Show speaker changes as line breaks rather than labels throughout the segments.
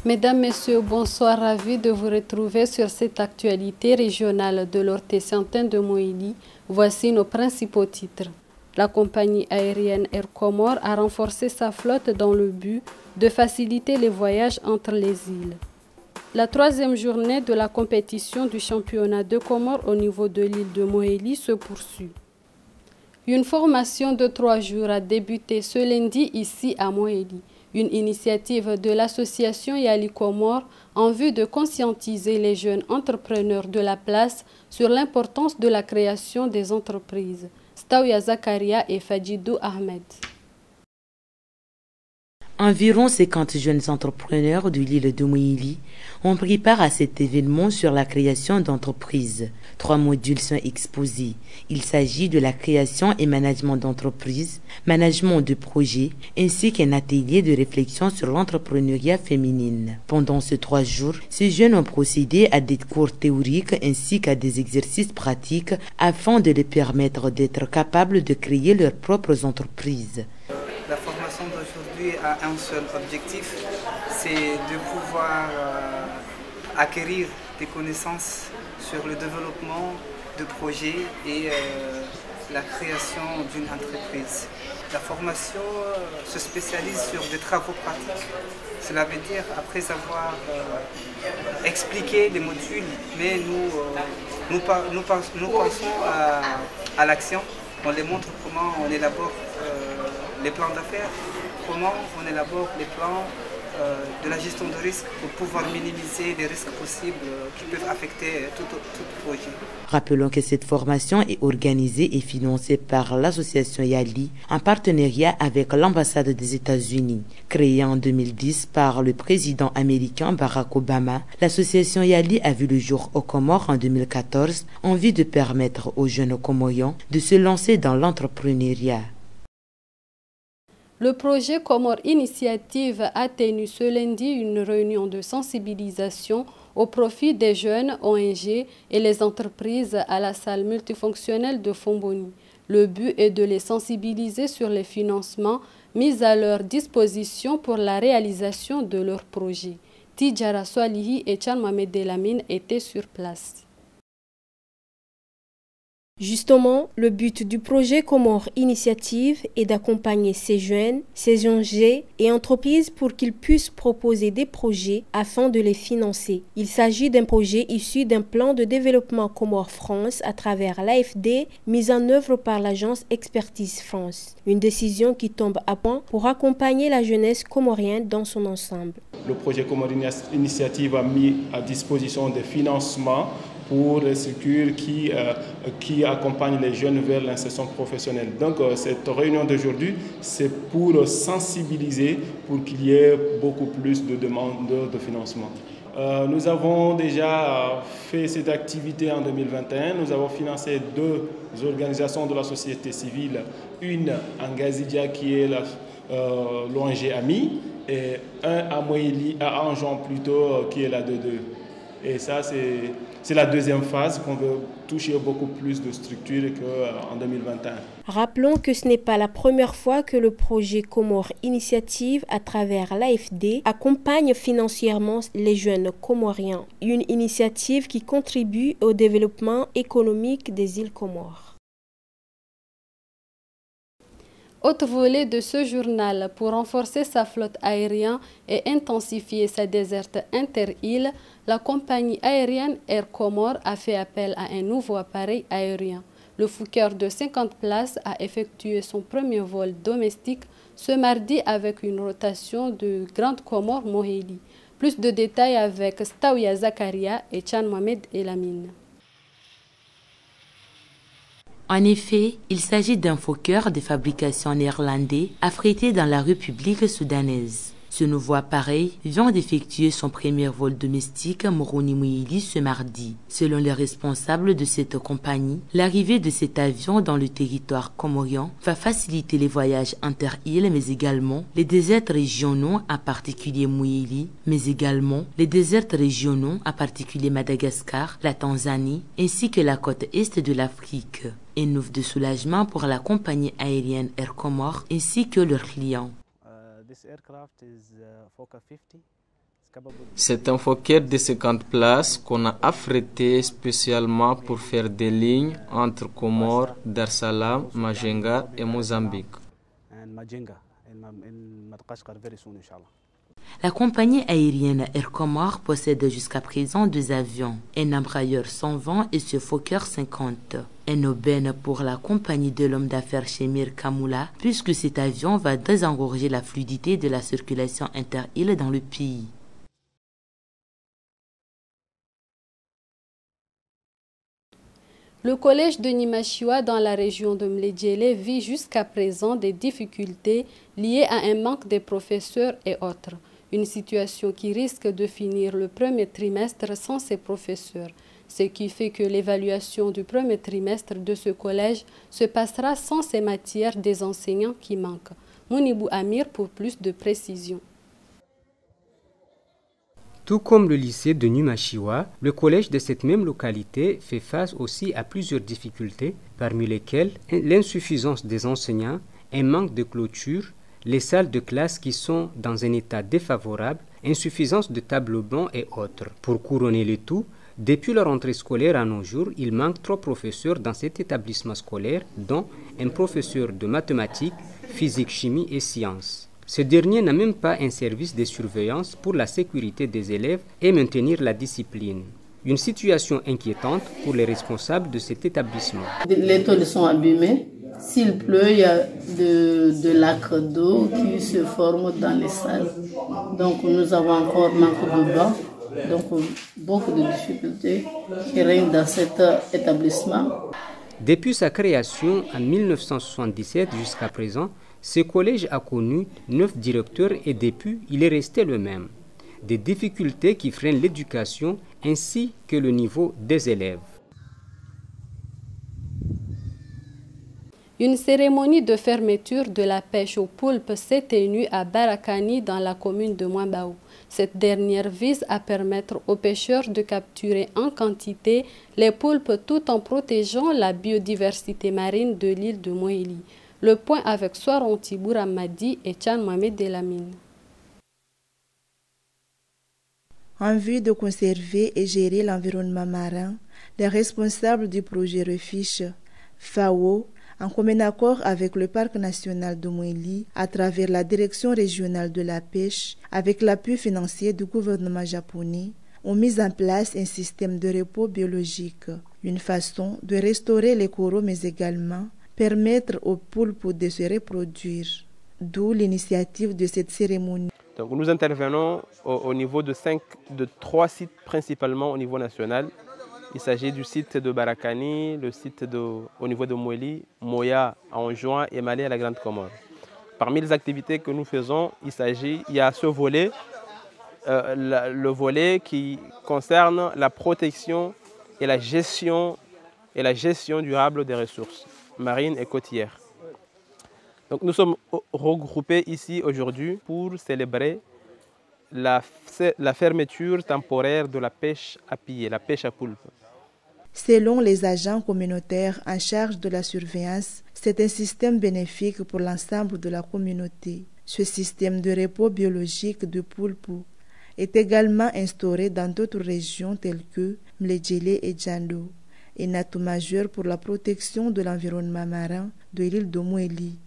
Mesdames, Messieurs, bonsoir, ravi de vous retrouver sur cette actualité régionale de l'Orté Saint-Antoine de Moïli. Voici nos principaux titres. La compagnie aérienne Air Comores a renforcé sa flotte dans le but de faciliter les voyages entre les îles. La troisième journée de la compétition du championnat de Comores au niveau de l'île de Moïli se poursuit. Une formation de 3 jours a débuté ce lundi ici à Moïli. Une initiative de l'association Yali Comores en vue de conscientiser les jeunes entrepreneurs de la place sur l'importance de la création des entreprises. Staouya Zakaria et Fadjidou Ahmed.
Environ 50 jeunes entrepreneurs de l'île de Moïli ont pris part à cet événement sur la création d'entreprises. 3 modules sont exposés. Il s'agit de la création et management d'entreprises, management de projets, ainsi qu'un atelier de réflexion sur l'entrepreneuriat féminine. Pendant ces 3 jours, ces jeunes ont procédé à des cours théoriques ainsi qu'à des exercices pratiques afin de les permettre d'être capables de créer leurs propres entreprises.
La formation d'aujourd'hui a un seul objectif, c'est de pouvoir acquérir des connaissances sur le développement de projets et la création d'une entreprise. La formation se spécialise sur des travaux pratiques. Cela veut dire, après avoir expliqué les modules, mais nous pensons à l'action. On les montre comment on élabore les plans d'affaires, comment on élabore les plans de la gestion de risques pour pouvoir minimiser les risques possibles qui peuvent affecter tout projet.
Rappelons que cette formation est organisée et financée par l'association Yali en partenariat avec l'ambassade des États-Unis. Créée en 2010 par le président américain Barack Obama, l'association Yali a vu le jour aux Comores en 2014 en vue de permettre aux jeunes Comoriens de se lancer dans l'entrepreneuriat.
Le projet Comores Initiative a tenu ce lundi une réunion de sensibilisation au profit des jeunes ONG et les entreprises à la salle multifonctionnelle de Fomboni. Le but est de les sensibiliser sur les financements mis à leur disposition pour la réalisation de leurs projets. Tidjara Swalihi et Tchan Mohamed Delamine étaient sur place.
Justement, le but du projet Comores Initiative est d'accompagner ces jeunes, ces ONG et entreprises pour qu'ils puissent proposer des projets afin de les financer. Il s'agit d'un projet issu d'un plan de développement Comores France à travers l'AFD mis en œuvre par l'agence Expertise France. Une décision qui tombe à point pour accompagner la jeunesse comorienne dans son ensemble.
Le projet Comores Initiative a mis à disposition des financements pour les structures qui accompagnent les jeunes vers l'insertion professionnelle. Donc cette réunion d'aujourd'hui, c'est pour sensibiliser, pour qu'il y ait beaucoup plus de demandeurs de financement. Nous avons déjà fait cette activité en 2021. Nous avons financé 2 organisations de la société civile, une en Gazidia qui est l'ONG AMI et un à Moïli, à Anjon plutôt, qui est la 2-2. Et ça, c'est la deuxième phase qu'on veut toucher beaucoup plus de structures qu'en 2021.
Rappelons que ce n'est pas la première fois que le projet Comores Initiative à travers l'AFD accompagne financièrement les jeunes comoriens. Une initiative qui contribue au développement économique des îles Comores.
Autre volet de ce journal, pour renforcer sa flotte aérienne et intensifier sa desserte inter-îles, la compagnie aérienne Air Comores a fait appel à un nouveau appareil aérien. Le Fokker de 50 places a effectué son premier vol domestique ce mardi avec une rotation de Grande Comores Mohéli. Plus de détails avec Staouya Zakaria et Tchan Mohamed Elamine.
En effet, il s'agit d'un Fokker de fabrication néerlandais affrété dans la République soudanaise. Ce nouveau appareil vient d'effectuer son premier vol domestique à Moroni Moïli ce mardi. Selon les responsables de cette compagnie, l'arrivée de cet avion dans le territoire comorien va faciliter les voyages inter-îles, mais également les déserts régionaux, en particulier Moïli, mais également les déserts régionaux, en particulier Madagascar, la Tanzanie, ainsi que la côte est de l'Afrique. Une offre de soulagement pour la compagnie aérienne Air Comores ainsi que leurs clients.
This aircraft is Fokker 50 C'est un Fokker de 50 places qu'on a affrété spécialement pour faire des lignes entre Comores, Dar es Salaam, Majenga et Mozambique.
La compagnie aérienne Air Comores possède jusqu'à présent 2 avions, un Embraer 120 et ce Fokker 50. Un aubaine pour la compagnie de l'homme d'affaires Chemir Kamoula, puisque cet avion va désengorger la fluidité de la circulation inter-îles dans le pays.
Le collège de Nimashiwa dans la région de Mledjele vit jusqu'à présent des difficultés liées à un manque de professeurs et autres. Une situation qui risque de finir le premier trimestre sans ces professeurs, ce qui fait que l'évaluation du premier trimestre de ce collège se passera sans ces matières des enseignants qui manquent. Mounibou Amir pour plus de précisions.
Tout comme le lycée de Nimashiwa, le collège de cette même localité fait face aussi à plusieurs difficultés, parmi lesquelles l'insuffisance des enseignants, un manque de clôture, les salles de classe qui sont dans un état défavorable, insuffisance de tableaux blancs et autres. Pour couronner le tout, depuis la rentrée scolaire à nos jours, il manque 3 professeurs dans cet établissement scolaire, dont un professeur de mathématiques, physique, chimie et sciences. Ce dernier n'a même pas un service de surveillance pour la sécurité des élèves et maintenir la discipline. Une situation inquiétante pour les responsables de cet établissement.
Les tôles sont abîmées. S'il pleut, il y a de l'acre d'eau qui se forme dans les salles. Donc nous avons encore manque de bancs. Donc beaucoup de difficultés qui règnent dans cet établissement.
Depuis sa création en 1977 jusqu'à présent, ce collège a connu 9 directeurs et depuis, il est resté le même. Des difficultés qui freinent l'éducation ainsi que le niveau des élèves.
Une cérémonie de fermeture de la pêche aux poulpes s'est tenue à Barakani dans la commune de Mwambao. Cette dernière vise à permettre aux pêcheurs de capturer en quantité les poulpes tout en protégeant la biodiversité marine de l'île de Moélie. Le point avec Soaron Tibour Amadi et Tchan Mohamed Delamine.
En vue de conserver et gérer l'environnement marin, les responsables du projet Refiche, FAO, en commun accord avec le Parc national de Moélie, à travers la Direction régionale de la pêche, avec l'appui financier du gouvernement japonais, ont mis en place un système de repos biologique, une façon de restaurer les coraux mais également permettre aux poulpes de se reproduire, d'où l'initiative de cette cérémonie.
Donc nous intervenons au niveau de 3 sites principalement au niveau national. Il s'agit du site de Barakani, le site au niveau de Moélie, Moya à Anjouan et Malé à la Grande Comore. Parmi les activités que nous faisons, il y a ce volet, le volet qui concerne la protection et la gestion durable des ressources marines et côtières. Donc nous sommes regroupés ici aujourd'hui pour célébrer la fermeture temporaire de la pêche à piller, la pêche à poulpe.
Selon les agents communautaires en charge de la surveillance, c'est un système bénéfique pour l'ensemble de la communauté. Ce système de repos biologique de poulpe est également instauré dans d'autres régions telles que Mledjele et Djando, un atout majeur pour la protection de l'environnement marin de l'île de Moélie.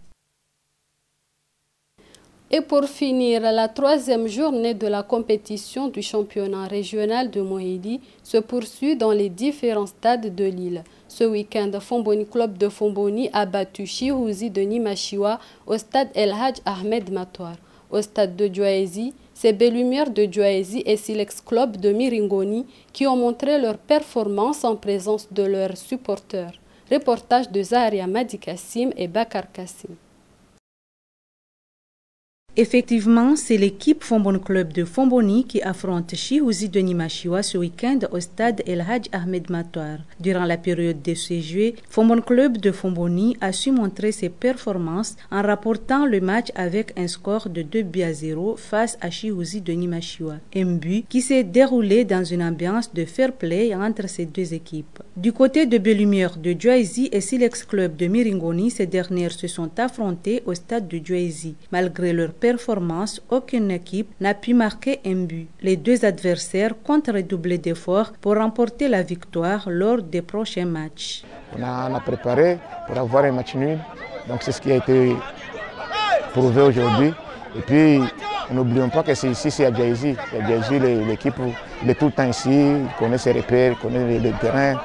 Et pour finir, la 3e journée de la compétition du championnat régional de Moélie se poursuit dans les différents stades de l'île. Ce week-end, Fomboni Club de Fomboni a battu Chirouzi de Nimashiwa au stade El Hadj Ahmed Matoar. Au stade de Djouaezi, c'est Bellumière de Djouaezi et Silex Club de Miringoni qui ont montré leur performance en présence de leurs supporters. Reportage de Zaharia Madi Kassim et Bakar Kassim.
Effectivement, c'est l'équipe Fomboni Club de Fomboni qui affronte Chirouzi de Nimashiwa ce week-end au stade El Hadj Ahmed Matoar. Durant la période de ce jeu, Fomboni Club de Fomboni a su montrer ses performances en rapportant le match avec un score de 2-0 face à Chirouzi de Nimashiwa. Un but qui s'est déroulé dans une ambiance de fair play entre ces deux équipes. Du côté de Bellumière de Djouaïzi et Silex Club de Miringoni, ces dernières se sont affrontées au stade de Djouaïzi. Malgré leur performance, aucune équipe n'a pu marquer un but. Les deux adversaires comptent redoubler d'efforts pour remporter la victoire lors des prochains matchs.
On a préparé pour avoir un match nul, donc c'est ce qui a été prouvé aujourd'hui. Et puis, n'oublions pas que c'est ici, c'est à Djouaïzi. L'équipe est tout le temps ici, il connaît ses repères, il connaît le terrain.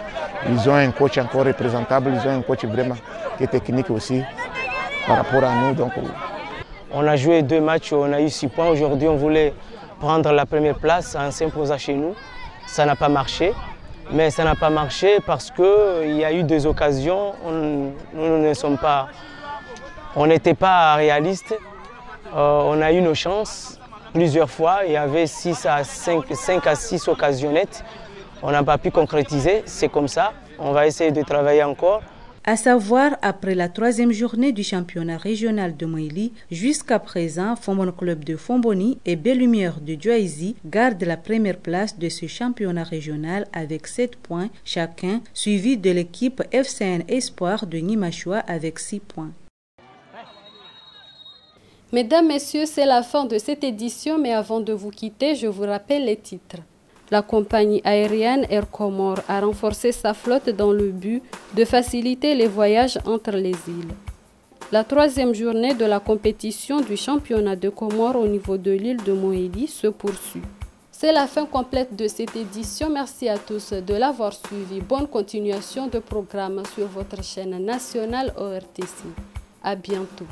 Ils ont un coach encore représentable, ils ont un coach vraiment qui est technique aussi par rapport à nous. Donc,
on a joué 2 matchs, on a eu 6 points. Aujourd'hui, on voulait prendre la première place en s'imposant chez nous. Ça n'a pas marché. Mais ça n'a pas marché parce qu'il y a eu 2 occasions. On n'était pas réalistes. On a eu nos chances plusieurs fois. Il y avait 5 à 6 occasions nettes. On n'a pas pu concrétiser, c'est comme ça. On va essayer de travailler encore.
À savoir, après la 3e journée du championnat régional de Mouili, jusqu'à présent, Fombon Club de Fomboni et Bellumière de Djouaïzi gardent la première place de ce championnat régional avec 7 points chacun, suivi de l'équipe FCN Espoir de Nimachua avec 6 points.
Mesdames, Messieurs, c'est la fin de cette édition, mais avant de vous quitter, je vous rappelle les titres. La compagnie aérienne Air Comore a renforcé sa flotte dans le but de faciliter les voyages entre les îles. La 3e journée de la compétition du championnat de Comores au niveau de l'île de Moélie se poursuit. C'est la fin complète de cette édition. Merci à tous de l'avoir suivi. Bonne continuation de programme sur votre chaîne nationale ORTC. À bientôt.